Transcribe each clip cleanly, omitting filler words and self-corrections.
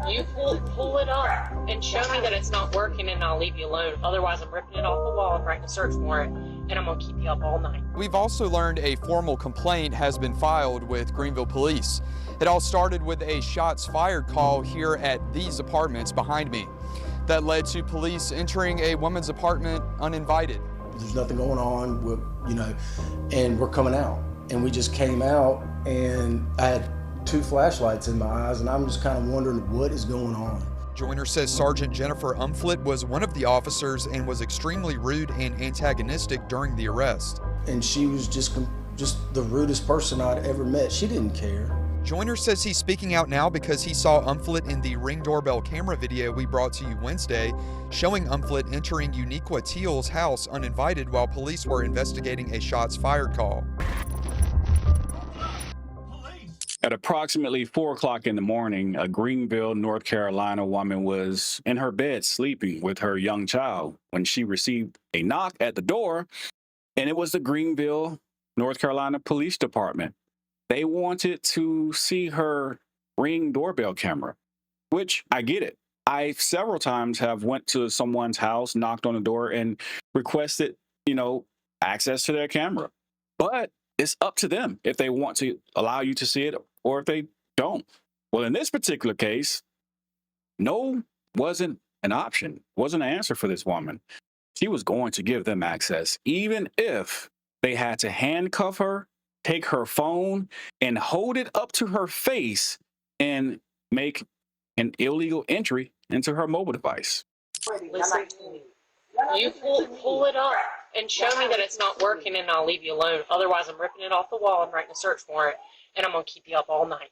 You pull it up and show me that it's not working, and I'll leave you alone. Otherwise, I'm ripping it off the wall and writing a search warrant, and I'm gonna keep you up all night. We've also learned a formal complaint has been filed with Greenville Police. It all started with a shots fired call here at these apartments behind me. That led to police entering a woman's apartment uninvited. There's nothing going on, and we're coming out. And we just came out, and I had 2 flashlights in my eyes, and I'm just kind of wondering what is going on. Joyner says Sergeant Jennifer Umflett was one of the officers and was extremely rude and antagonistic during the arrest. And she was just the rudest person I'd ever met. She didn't care. Joyner says he's speaking out now because he saw Umflett in the Ring doorbell camera video we brought to you Wednesday, showing Umflett entering Uniqua Teal's house uninvited while police were investigating a shots fired call. At approximately 4 o'clock in the morning, a Greenville, North Carolina woman was in her bed sleeping with her young child when she received a knock at the door, and it was the Greenville, North Carolina Police Department. They wanted to see her Ring doorbell camera, which I get it. I several times have went to someone's house, knocked on the door, and requested, access to their camera. But it's up to them if they want to allow you to see it or if they don't. Well, in this particular case, no wasn't an option, wasn't an answer for this woman. She was going to give them access, even if they had to handcuff her, take her phone, and hold it up to her face and make an illegal entry into her mobile device. Listen to me. You pull it up and show me that it's not working, and I'll leave you alone. Otherwise, I'm ripping it off the wall and writing a search warrant, and I'm gonna keep you up all night.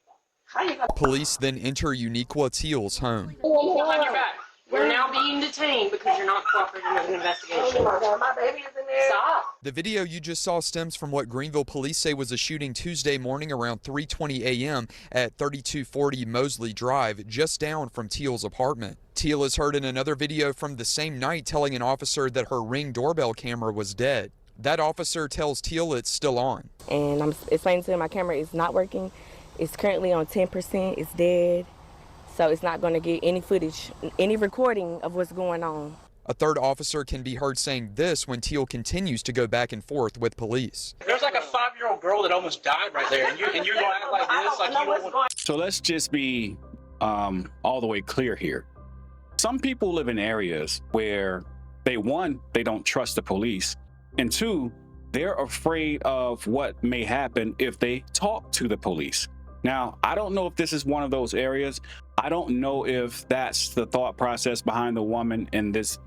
Police then enter Uniqua Teal's home. Behind your back. You're now being detained because you're not cooperating with an investigation. My baby is in there. Stop. The video you just saw stems from what Greenville police say was a shooting Tuesday morning around 3:20 a.m. at 3240 Mosley Drive, just down from Teal's apartment. Teal is heard in another video from the same night telling an officer that her Ring doorbell camera was dead. That officer tells Teal it's still on. And I'm explaining to him my camera is not working. It's currently on 10%. It's dead. So it's not going to get any footage, any recording of what's going on. A third officer can be heard saying this when Teal continues to go back and forth with police. There's like a 5-year-old girl that almost died right there, and you're going to act like this? Like you don't want... So let's just be all the way clear here. Some people live in areas where they don't trust the police, and 2, they're afraid of what may happen if they talk to the police. Now, I don't know if this is one of those areas. I don't know if that's the thought process behind the woman in this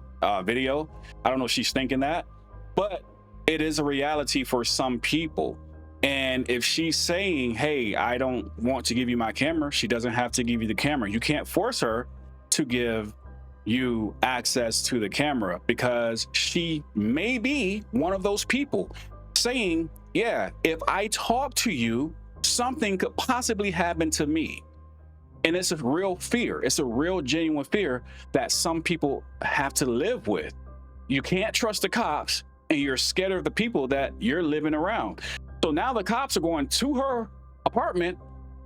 video. I don't know if she's thinking that, but it is a reality for some people. And if she's saying, hey, I don't want to give you my camera, she doesn't have to give you the camera. You can't force her to give you access to the camera because she may be one of those people saying, yeah, if I talk to you, something could possibly happen to me. And it's a real fear. It's a real genuine fear that some people have to live with. You can't trust the cops, and you're scared of the people that you're living around. So now the cops are going to her apartment,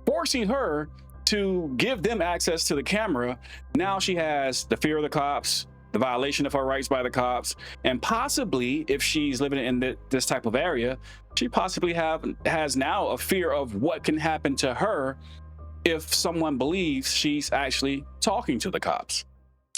forcing her to give them access to the camera. Now she has the fear of the cops, the violation of her rights by the cops, and possibly, if she's living in this type of area, she possibly has now a fear of what can happen to her if someone believes she's actually talking to the cops.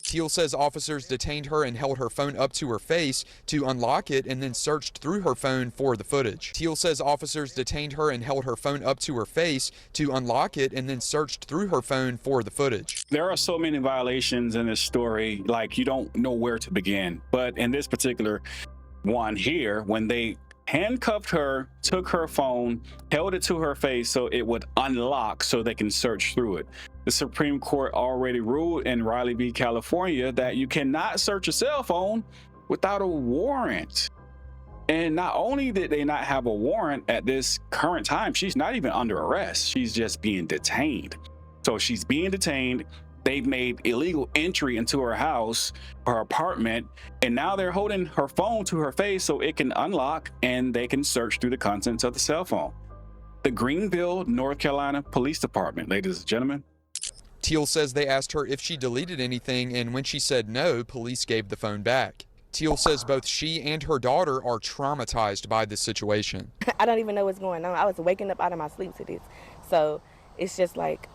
Teal says officers detained her and held her phone up to her face to unlock it and then searched through her phone for the footage. Teal says officers detained her and held her phone up to her face to unlock it and then searched through her phone for the footage. There are so many violations in this story, like you don't know where to begin. But in this particular one here, when they handcuffed her, took her phone, held it to her face so it would unlock so they can search through it. The Supreme Court already ruled in Riley v. California that you cannot search a cell phone without a warrant. And not only did they not have a warrant at this current time, she's not even under arrest. She's just being detained. So she's being detained. They've made illegal entry into her house, her apartment, and now they're holding her phone to her face so it can unlock and they can search through the contents of the cell phone. The Greenville, North Carolina Police Department, ladies and gentlemen. Teal says they asked her if she deleted anything, and when she said no, police gave the phone back. Teal says both she and her daughter are traumatized by this situation. I don't even know what's going on. I was waking up out of my sleep to this. So it's just like,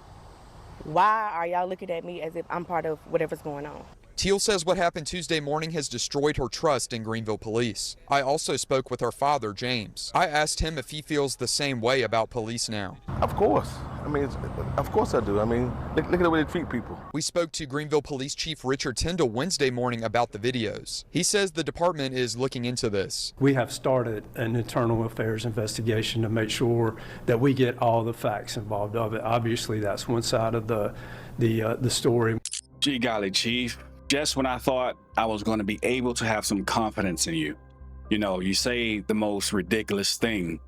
why are y'all looking at me as if I'm part of whatever's going on? Teal says what happened Tuesday morning has destroyed her trust in Greenville police. I also spoke with her father, James. I asked him if he feels the same way about police now. Of course. I mean, of course I do. I mean, look at the way they treat people. We spoke to Greenville Police Chief Richard Tyndall Wednesday morning about the videos. He says the department is looking into this. We have started an internal affairs investigation to make sure that we get all the facts involved of it. Obviously, that's one side of the story. Gee golly, Chief. Just when I thought I was going to be able to have some confidence in you, you know, you say the most ridiculous thing.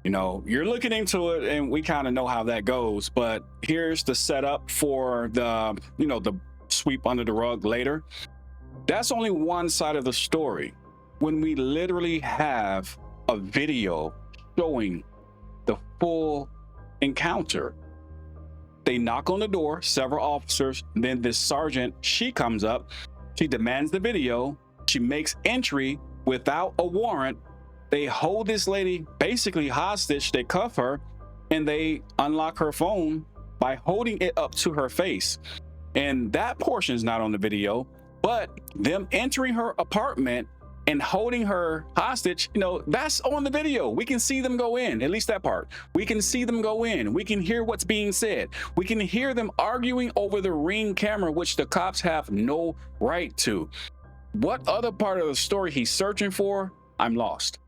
You know, you're looking into it and we kind of know how that goes, but here's the setup for the, you know, the sweep under the rug later. That's only one side of the story. When we literally have a video showing the full encounter. They knock on the door, several officers, then this sergeant, she comes up, she demands the video, she makes entry without a warrant. They hold this lady basically hostage, they cuff her, and they unlock her phone by holding it up to her face. And that portion is not on the video, but them entering her apartment and holding her hostage, you know, that's on the video. We can see them go in, at least that part. We can see them go in. We can hear what's being said. We can hear them arguing over the Ring camera, which the cops have no right to. What other part of the story he's searching for? I'm lost.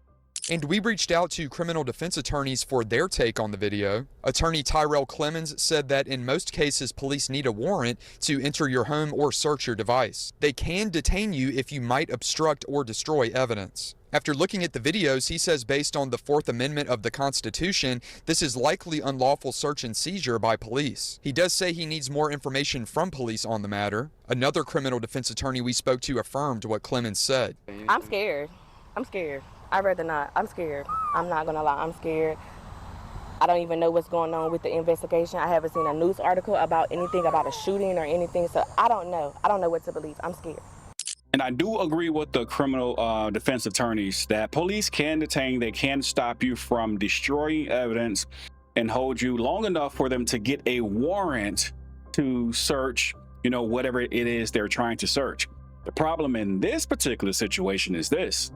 And we reached out to criminal defense attorneys for their take on the video. Attorney Tyrell Clemens said that in most cases, police need a warrant to enter your home or search your device. They can detain you if you might obstruct or destroy evidence. After looking at the videos, he says based on the Fourth Amendment of the Constitution, this is likely unlawful search and seizure by police. He does say he needs more information from police on the matter. Another criminal defense attorney we spoke to affirmed what Clemens said. I'm scared. I'm scared. I'd rather not. I'm scared. I'm not gonna lie. I'm scared. I don't even know what's going on with the investigation. I haven't seen a news article about anything about a shooting or anything, so I don't know. I don't know what to believe. I'm scared. And I do agree with the criminal defense attorneys that police can detain, they can stop you from destroying evidence and hold you long enough for them to get a warrant to search, you know, whatever it is they're trying to search. The problem in this particular situation is this.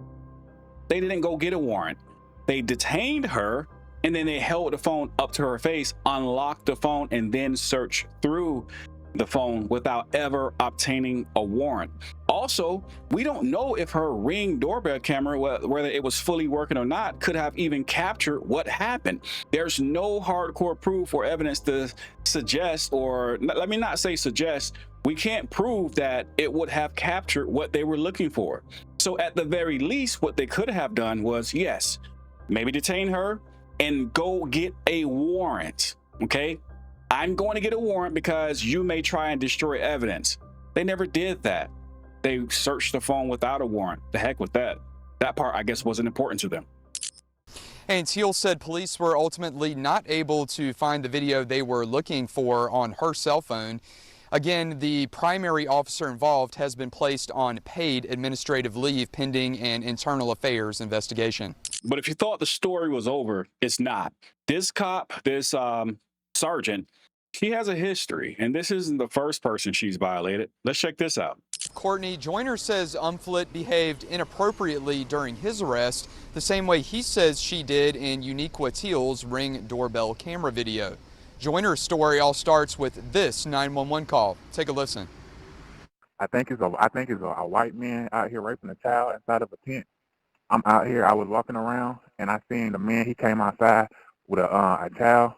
They didn't go get a warrant. They detained her and then they held the phone up to her face, unlocked the phone, and then searched through the phone without ever obtaining a warrant. Also, we don't know if her Ring doorbell camera, whether it was fully working or not, could have even captured what happened. There's no hardcore proof or evidence to suggest, or let me not say suggest, we can't prove that it would have captured what they were looking for. So at the very least, what they could have done was, yes, maybe detain her and go get a warrant. Okay, I'm going to get a warrant because you may try and destroy evidence. They never did that. They searched the phone without a warrant. The heck with that. That part, I guess, wasn't important to them. And Teal said police were ultimately not able to find the video they were looking for on her cell phone. Again, the primary officer involved has been placed on paid administrative leave pending an internal affairs investigation. But if you thought the story was over, it's not. This cop, this sergeant, she has a history, and this isn't the first person she's violated. Let's check this out. Courtney, Joyner says Umflett behaved inappropriately during his arrest, the same way he says she did in Uniqua Teal's Ring doorbell camera video. Joyner's story all starts with this 911 call. Take a listen. I think it's a white man out here raping a child inside of a tent. I'm out here. I was walking around and I seen the man. He came outside with a child,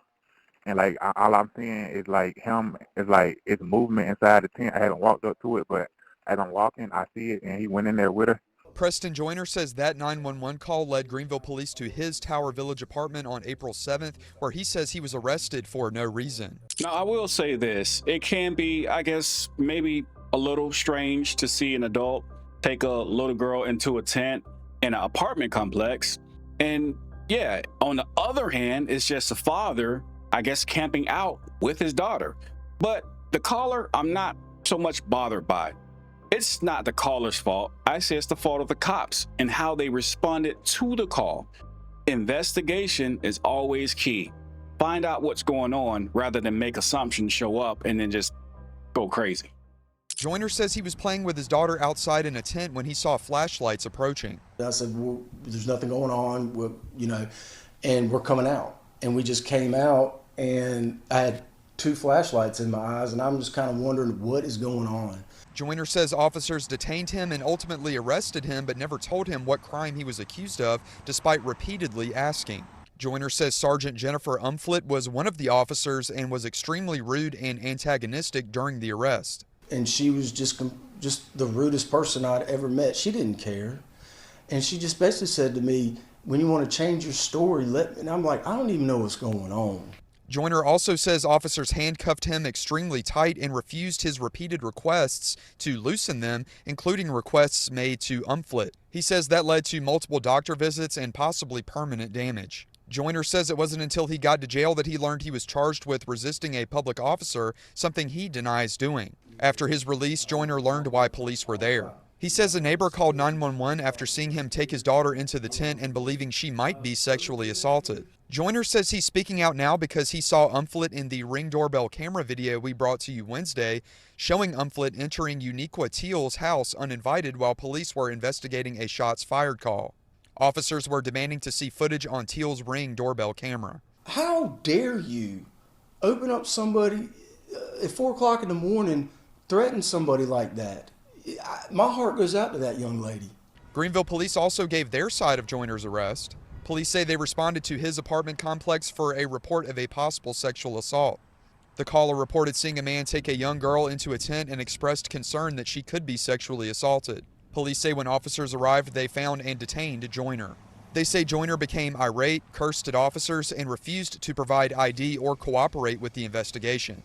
and like all I'm seeing is like him. It's like it's movement inside the tent. I haven't walked up to it, but as I'm walking, I see it, and he went in there with her. Preston Joyner says that 911 call led Greenville police to his Tower Village apartment on April 7th, where he says he was arrested for no reason. Now, I will say this. It can be, I guess, maybe a little strange to see an adult take a little girl into a tent in an apartment complex. And yeah, on the other hand, it's just a father, I guess, camping out with his daughter. But The caller, I'm not so much bothered by. It's not the caller's fault. I say it's the fault of the cops and how they responded to the call. Investigation is always key. Find out what's going on rather than make assumptions, show up, and then just go crazy. Joyner says he was playing with his daughter outside in a tent when he saw flashlights approaching. I said, well, there's nothing going on, and we're coming out. And we just came out, and I had 2 flashlights in my eyes, and I'm just kind of wondering what is going on. Joyner says officers detained him and ultimately arrested him, but never told him what crime he was accused of, despite repeatedly asking. Joyner says Sergeant Jennifer Umflett was one of the officers and was extremely rude and antagonistic during the arrest. And she was just the rudest person I'd ever met. She didn't care. And she just basically said to me, when you want to change your story, let me. And I'm like, I don't even know what's going on. Joyner also says officers handcuffed him extremely tight and refused his repeated requests to loosen them, including requests made to Umflett. He says that led to multiple doctor visits and possibly permanent damage. Joyner says it wasn't until he got to jail that he learned he was charged with resisting a public officer, something he denies doing. After his release, Joyner learned why police were there. He says a neighbor called 911 after seeing him take his daughter into the tent and believing she might be sexually assaulted. Joyner says he's speaking out now because he saw Umflett in the Ring doorbell camera video we brought to you Wednesday, showing Umflett entering Uniqua Teal's house uninvited while police were investigating a shots fired call. Officers were demanding to see footage on Teal's Ring doorbell camera. How dare you open up somebody at 4 o'clock in the morning, threaten somebody like that? My heart goes out to that young lady. Greenville police also gave their side of Joyner's arrest. Police say they responded to his apartment complex for a report of a possible sexual assault. The caller reported seeing a man take a young girl into a tent and expressed concern that she could be sexually assaulted. Police say when officers arrived, they found and detained Joyner. They say Joyner became irate, cursed at officers, and refused to provide ID or cooperate with the investigation.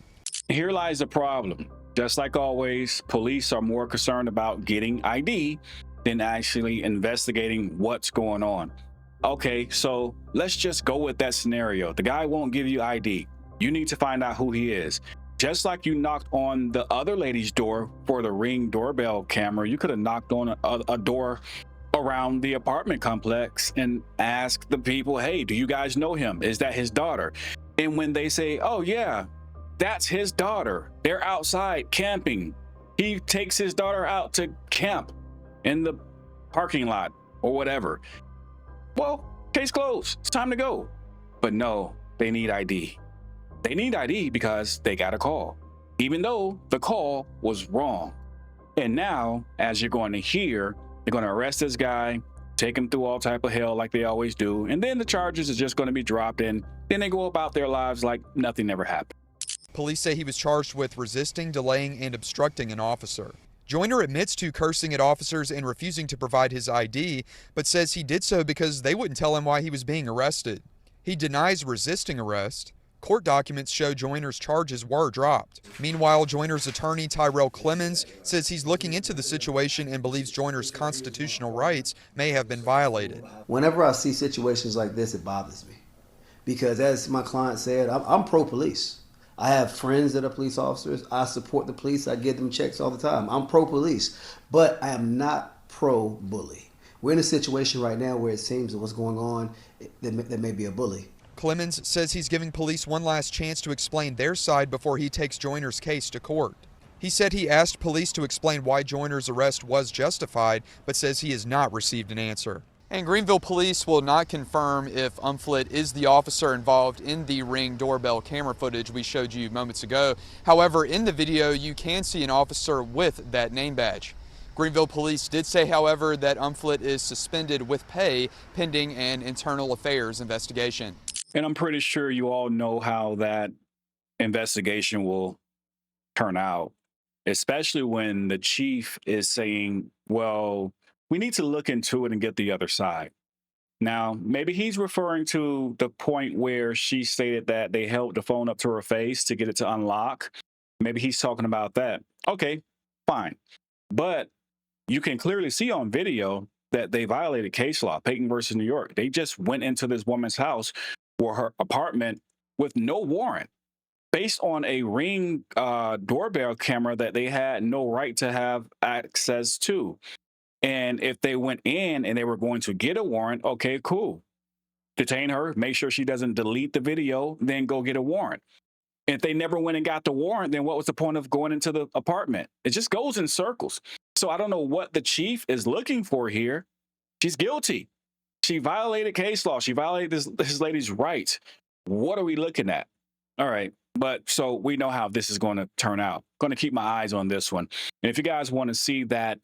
Here lies the problem. Just like always, police are more concerned about getting ID than actually investigating what's going on. Okay, so let's just go with that scenario. The guy won't give you ID. You need to find out who he is. Just like you knocked on the other lady's door for the Ring doorbell camera, you could have knocked on a door around the apartment complex and asked the people, hey, do you guys know him? Is that his daughter? And when they say, oh yeah, that's his daughter, they're outside camping. He takes his daughter out to camp in the parking lot or whatever. Well, case closed, it's time to go. But no, they need ID. They need ID because they got a call, even though the call was wrong. And now, as you're going to hear, they're going to arrest this guy, take him through all type of hell like they always do, and then the charges are just going to be dropped, and then they go about their lives like nothing ever happened. Police say he was charged with resisting, delaying, and obstructing an officer. Joyner admits to cursing at officers and refusing to provide his ID, but says he did so because they wouldn't tell him why he was being arrested. He denies resisting arrest. Court documents show Joyner's charges were dropped. Meanwhile, Joyner's attorney, Tyrell Clemens, says he's looking into the situation and believes Joyner's constitutional rights may have been violated. Whenever I see situations like this, it bothers me. Because as my client said, I'm pro-police. I have friends that are police officers. I support the police. I give them checks all the time. I'm pro-police, but I am not pro-bully. We're in a situation right now where it seems that what's going on, there may be a bully. Clemens says he's giving police one last chance to explain their side before he takes Joyner's case to court. He said he asked police to explain why Joyner's arrest was justified, but says he has not received an answer. And Greenville police will not confirm if Umflett is the officer involved in the Ring doorbell camera footage we showed you moments ago. However, in the video, you can see an officer with that name badge. Greenville police did say, however, that Umflett is suspended with pay pending an internal affairs investigation. And I'm pretty sure you all know how that investigation will turn out, especially when the chief is saying, well, we need to look into it and get the other side. Now, maybe he's referring to the point where she stated that they held the phone up to her face to get it to unlock. Maybe he's talking about that. Okay, fine. But you can clearly see on video that they violated case law, Peyton versus New York. They just went into this woman's house or her apartment with no warrant. based on a Ring doorbell camera that they had no right to have access to. And if they went in and they were going to get a warrant, okay, cool. Detain her, make sure she doesn't delete the video, then go get a warrant. If they never went and got the warrant, then what was the point of going into the apartment? It just goes in circles. So I don't know what the chief is looking for here. She's guilty. She violated case law. She violated this lady's rights. What are we looking at? All right. But so we know how this is going to turn out. Going to keep my eyes on this one. And if you guys want to see that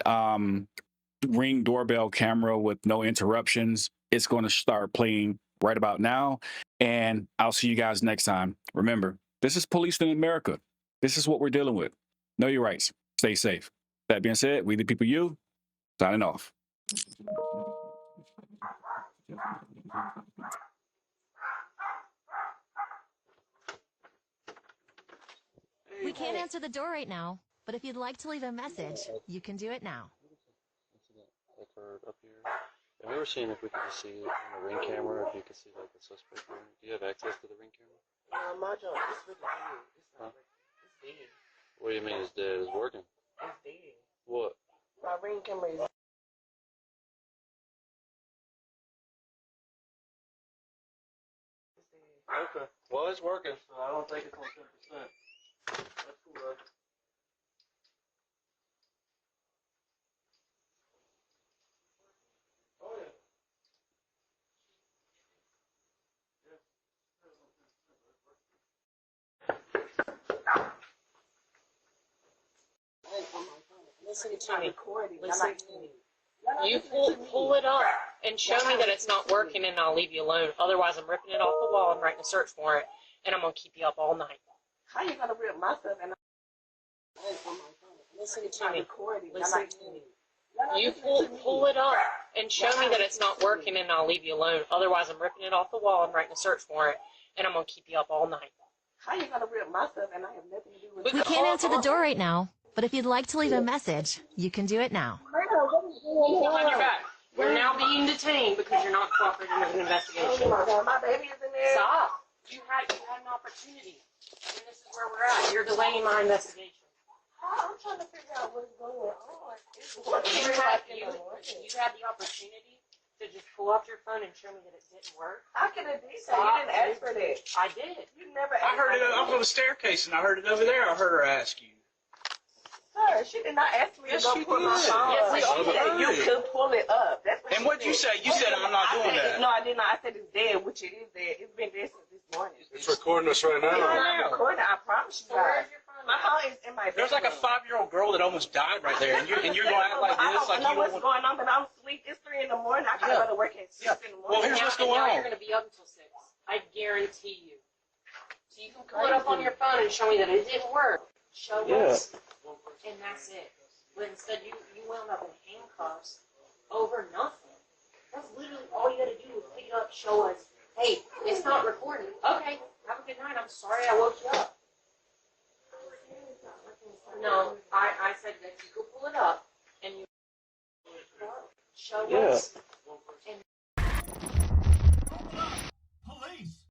Ring doorbell camera with no interruptions, it's going to start playing right about now. And I'll see you guys next time. Remember, this is police in America. This is what we're dealing with. Know your rights. Stay safe. That being said, we the people you, signing off. We can't answer the door right now, but if you'd like to leave a message, you can do it now. Like up here. And we were seeing if we could just see it on the Ring camera, if you could see like the suspect. Do you have access to the Ring camera? My job is really dead. It's not it's dead. What do you mean it's dead? It's working. It's dead. What? My Ring camera is Okay. Well, it's working, so I don't think it's on 10%. That's cool, though. Oh, yeah. Listen to me. Listen to me. You pull it up and show me that it's not working, and I'll leave you alone. Otherwise, I'm ripping it off the wall and writing a search warrant, and I'm gonna keep you up all night. How you gonna rip my stuff and Listen to me. Listen to me. You pull it up and show me that it's not working, and I'll leave you alone. Otherwise, I'm ripping it off the wall and writing a search warrant, and I'm gonna keep you up all night. How you gonna rip my stuff and I have nothing to do with it? We can't answer the door right now, but if you'd like to leave a message, you can do it now. Behind your back. You're now being detained because you're not cooperating with an investigation. Oh my God, my baby is in there. Stop. You had an opportunity, and this is where we're at. You're delaying my investigation. I'm trying to figure out what's going on. You had the opportunity to just pull out your phone and show me that it didn't work. How can it be so? You didn't ask for that. I did. You never I asked heard it for up on the staircase, and I heard it over there. I heard her ask you. Sir, she did not ask me Yes, to she go pull my did. phone. Yes, She said you could pull it up. That's what And she what'd you said. say? You said I'm not doing that. No, I did not. I said it's dead, which it is dead. It's been dead since this morning. It's recording us right I'm now. not recording. I promise you So where's guys. your phone? My phone is in my There's like a bedroom. 5-year-old girl that almost died right there, and you're gonna act like I this, don't like know you what's don't. going on, but I'm asleep. It's 3 in the morning. I gotta Yeah. go to work at 6 Yeah. in the Well, morning. here's what's And going now on. you're going to be up until 6. I guarantee you. So you can pull it up on your phone and show me that it didn't work. Show us, and that's it. But instead, you wound up in handcuffs over nothing. That's literally all you got to do is pick it up, show us, hey, it's not recording. Okay, have a good night. I'm sorry I woke you up. No, I said that you could pull it up and you show us.